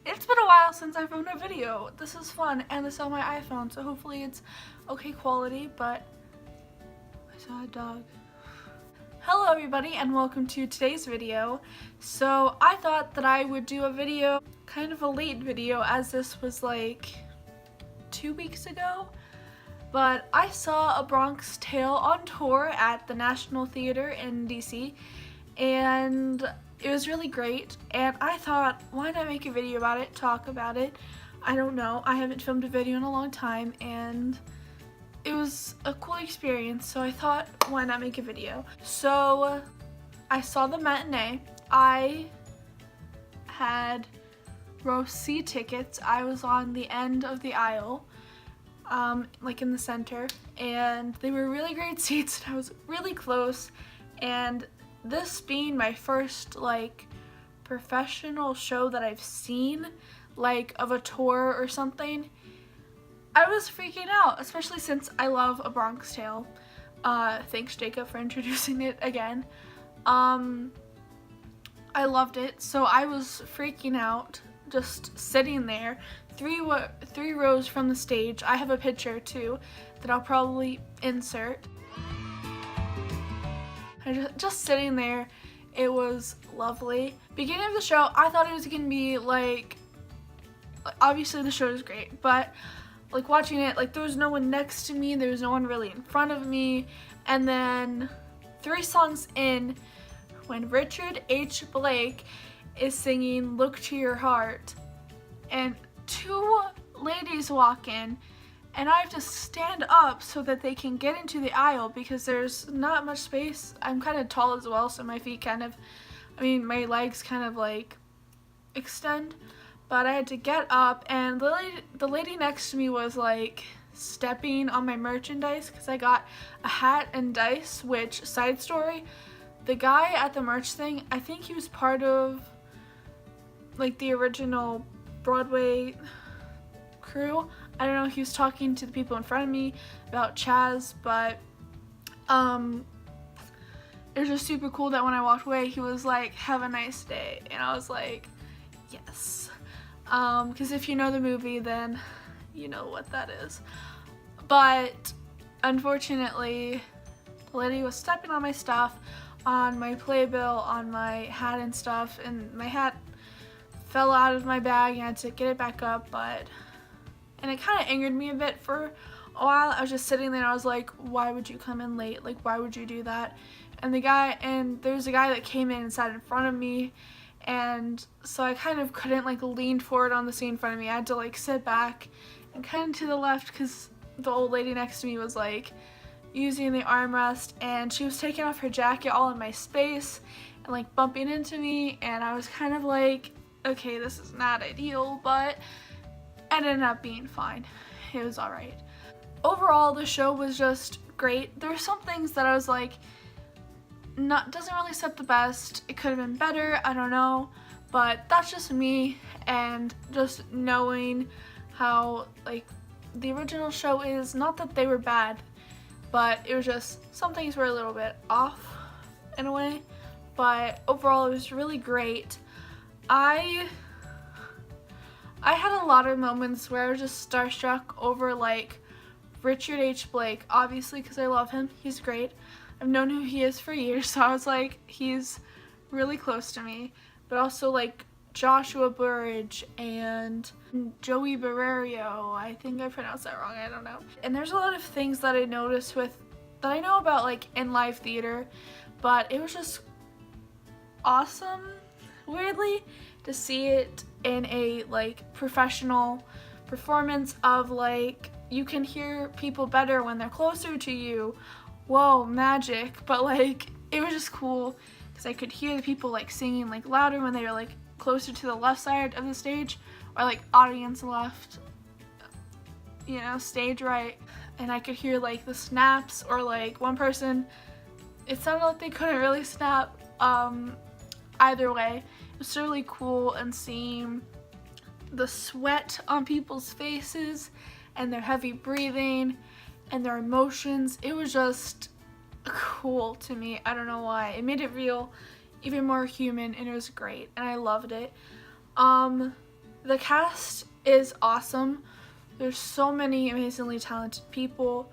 It's been a while since I filmed a video. This is fun, and this is on my iPhone, so hopefully it's okay quality, but I saw a dog. Hello everybody, and welcome to today's video. So I thought that I would do a video, kind of a late video, as this was like 2 weeks ago. But I saw A Bronx Tale on tour at the National Theater in DC, and it was really great, and I thought, why not make a video about it, talk about it? I don't know, I haven't filmed a video in a long time, and it was a cool experience, so I thought, why not make a video? So I saw the matinee. I had row C tickets. I was on the end of the aisle, like in the center, and they were really great seats, and I was really close. And this being my first like professional show that I've seen, like of a tour or something, I was freaking out, especially since I love A Bronx Tale. Thanks Jacob for introducing it again. I loved it, so I was freaking out, just sitting there, three rows from the stage. I have a picture too that I'll probably insert. Just sitting there, it was lovely. Beginning of the show, I thought it was gonna be like, obviously the show is great, but like watching it, like there was no one next to me, there was no one really in front of me, and then 3 songs in, when Richard H. Blake is singing Look to Your Heart, and 2 ladies walk in, and I have to stand up so that they can get into the aisle because there's not much space. I'm kind of tall as well, so my feet kind of, my legs kind of like extend, but I had to get up, and the lady next to me was like stepping on my merchandise because I got a hat and dice, which, side story, the guy at the merch thing, I think he was part of like the original Broadway crew. I don't know, he was talking to the people in front of me about Chaz, but it was just super cool that when I walked away, he was like, have a nice day, and I was like, yes. Because if you know the movie, then you know what that is. But unfortunately, the lady was stepping on my stuff, on my playbill, on my hat and stuff, and my hat fell out of my bag and I had to get it back up, and it kind of angered me a bit for a while. I was just sitting there and I was like, why would you come in late? Like, why would you do that? And there was a guy that came in and sat in front of me, and so I kind of couldn't like lean forward on the seat in front of me. I had to like sit back and kind of to the left because the old lady next to me was like using the armrest, and she was taking off her jacket all in my space and like bumping into me, and I was kind of like, okay, this is not ideal, but it ended up being fine. It was alright. Overall, the show was just great. There were some things that I was like, doesn't really set the best. It could have been better, I don't know, but that's just me, and just knowing how like the original show is, not that they were bad, but it was just some things were a little bit off in a way, but overall it was really great. I had a lot of moments where I was just starstruck over like Richard H. Blake, obviously because I love him, he's great. I've known who he is for years, so I was like, he's really close to me. But also like Joshua Burridge and Joey Barrerio, I think I pronounced that wrong, I don't know. And there's a lot of things that I noticed that I know about like in live theater, but it was just awesome, weirdly, to see it in a like professional performance of like, you can hear people better when they're closer to you. Whoa, magic. But like, it was just cool because I could hear the people like singing like louder when they were like closer to the left side of the stage, or like audience left, you know, stage right, and I could hear like the snaps, or like one person, it sounded like they couldn't really snap. Either way, it was really cool, and seeing the sweat on people's faces and their heavy breathing and their emotions, it was just cool to me. I don't know why. It made it real, even more human, and it was great, and I loved it. The cast is awesome. There's so many amazingly talented people,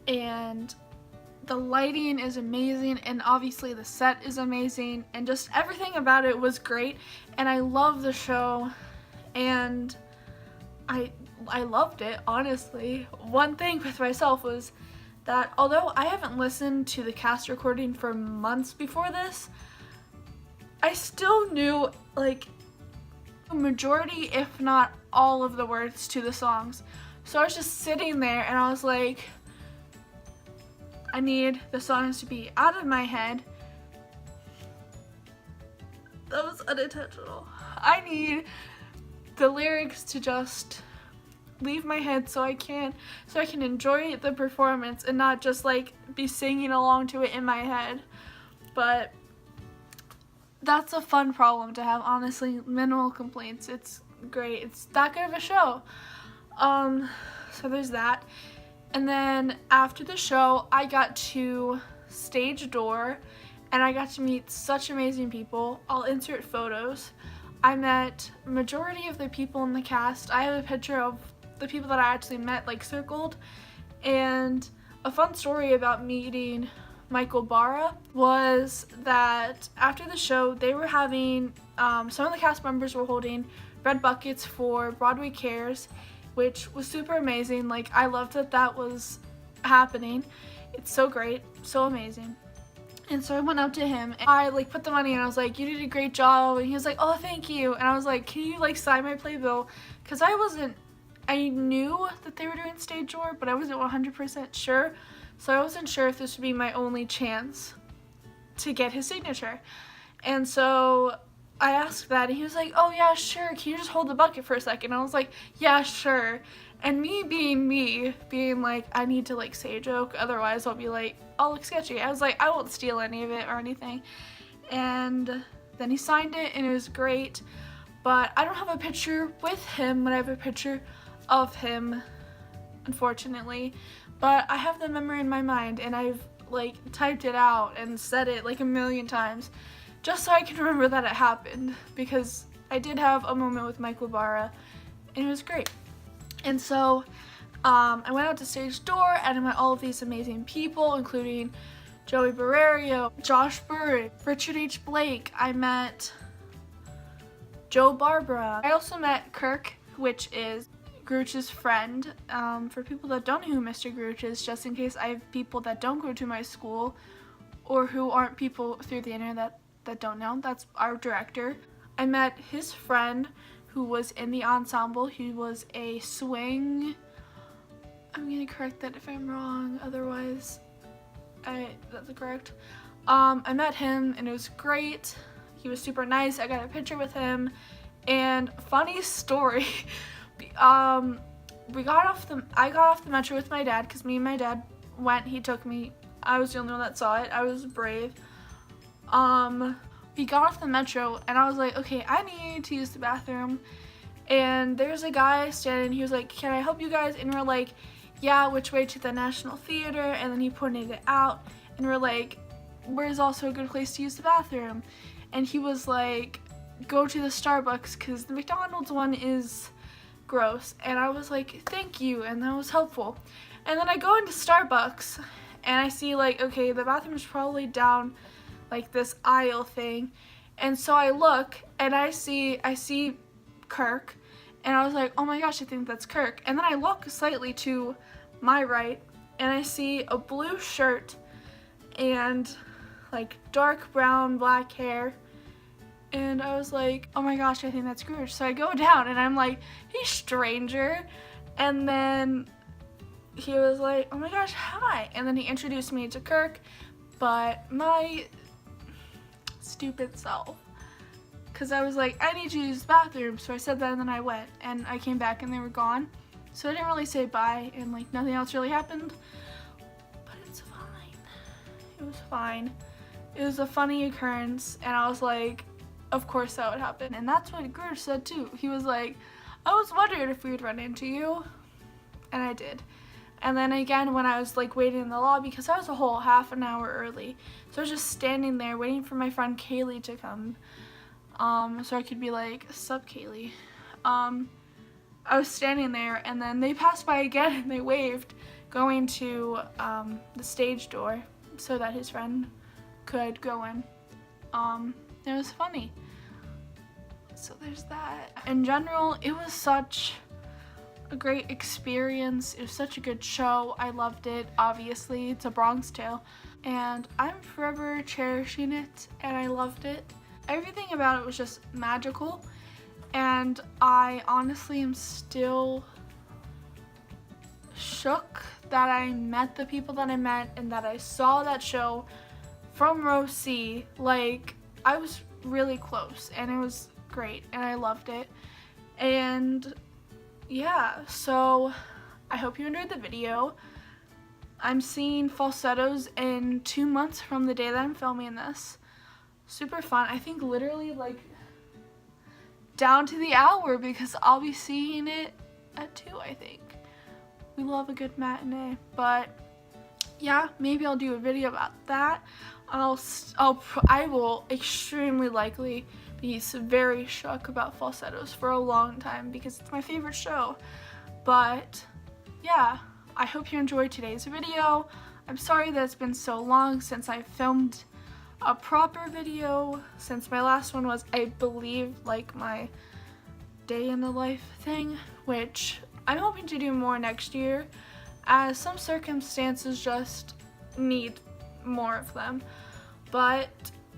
and the lighting is amazing, and obviously the set is amazing, and just everything about it was great, and I love the show, and I loved it, honestly. One thing with myself was that although I haven't listened to the cast recording for months before this, I still knew like a majority, if not all of the words to the songs. So I was just sitting there and I was like, I need the songs to be out of my head. That was unintentional. I need the lyrics to just leave my head so I can enjoy the performance and not just like be singing along to it in my head. But that's a fun problem to have, honestly. Minimal complaints. It's great. It's that good of a show. So there's that. And then after the show, I got to stage door and I got to meet such amazing people. I'll insert photos. I met majority of the people in the cast. I have a picture of the people that I actually met, like, circled. And a fun story about meeting Michael Barra was that after the show, they were having, some of the cast members were holding red buckets for Broadway Cares, which was super amazing. Like, I loved that that was happening. It's so great, so amazing. And so I went up to him and I like put the money and I was like, you did a great job. And he was like, oh, thank you. And I was like, can you like sign my playbill? Because I knew that they were doing stage door, but I wasn't 100% sure. So I wasn't sure if this would be my only chance to get his signature. And so I asked that and he was like, oh yeah, sure. Can you just hold the bucket for a second? And I was like, yeah, sure. And me, being like, I need to like say a joke, otherwise I'll be like, I'll look sketchy. I was like, I won't steal any of it or anything. And then he signed it and it was great. But I don't have a picture with him, but I have a picture of him, unfortunately. But I have the memory in my mind and I've like typed it out and said it like a million times just so I can remember that it happened, because I did have a moment with Michael Barra and it was great. And so I went out to stage door and I met all of these amazing people, including Joey Barrerio, Josh Bird, Richard H. Blake. I met Joe Barbara. I also met Kirk, which is Grooch's friend. For people that don't know who Mr. Grooch is, just in case I have people that don't go to my school or who aren't people through the internet that don't know, that's our director. I met his friend who was in the ensemble. He was a swing. I'm gonna correct that if I'm wrong, otherwise that's correct. I met him and it was great. He was super nice. I got a picture with him. And funny story, I got off the metro with my dad because me and my dad went. He took me. I was the only one that saw it. I was brave. We got off the metro and I was like, okay, I need to use the bathroom. And there's a guy standing. He was like, can I help you guys? And we're like, yeah, which way to the National Theater? And then he pointed it out and we're like, where's also a good place to use the bathroom? And he was like, go to the Starbucks because the McDonald's one is gross. And I was like, thank you, and that was helpful. And then I go into Starbucks and I see like, okay, the bathroom's probably down like this aisle thing. And so I look and I see Kirk, and I was like, oh my gosh, I think that's Kirk. And then I look slightly to my right and I see a blue shirt and like dark brown black hair. And I was like, oh my gosh, I think that's Grooch. So I go down and I'm like, hey, stranger. And then he was like, oh my gosh, hi. And then he introduced me to Kirk, but my stupid self, because I was like, I need to use the bathroom. So I said that and then I went and I came back and they were gone. So I didn't really say bye and like nothing else really happened. But it's fine. It was fine. It was a funny occurrence and I was like, of course that would happen. And that's what Grooch said too. He was like, I was wondering if we would run into you. And I did. And then again when I was like waiting in the lobby, because I was a whole half an hour early. So I was just standing there waiting for my friend Kaylee to come. So I could be like, sup Kaylee. I was standing there, and then they passed by again and they waved, going to the stage door so that his friend could go in. It was funny. So there's that. In general, it was such a great experience. It was such a good show. I loved it. Obviously, it's A Bronx Tale, and I'm forever cherishing it, and I loved it. Everything about it was just magical, and I honestly am still shook that I met the people that I met and that I saw that show from row C. Like, I was really close, and it was great, and I loved it. And yeah, so I hope you enjoyed the video. I'm seeing falsettos in 2 months from the day that I'm filming this. Super fun. I think literally like down to the hour, because I'll be seeing it at 2, I think. We love a good matinee. But yeah, maybe I'll do a video about that. I will extremely likely be very shook about falsettos for a long time because it's my favorite show. But yeah, I hope you enjoyed today's video. I'm sorry that it's been so long since I filmed a proper video, since my last one was, I believe, like my day in the life thing, which I'm hoping to do more next year, as some circumstances just need more of them. But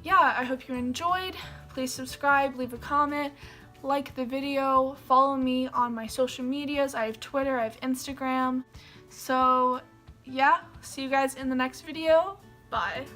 yeah, I hope you enjoyed. Please subscribe, leave a comment, like the video, follow me on my social medias. I have Twitter, I have Instagram. So yeah, see you guys in the next video. Bye.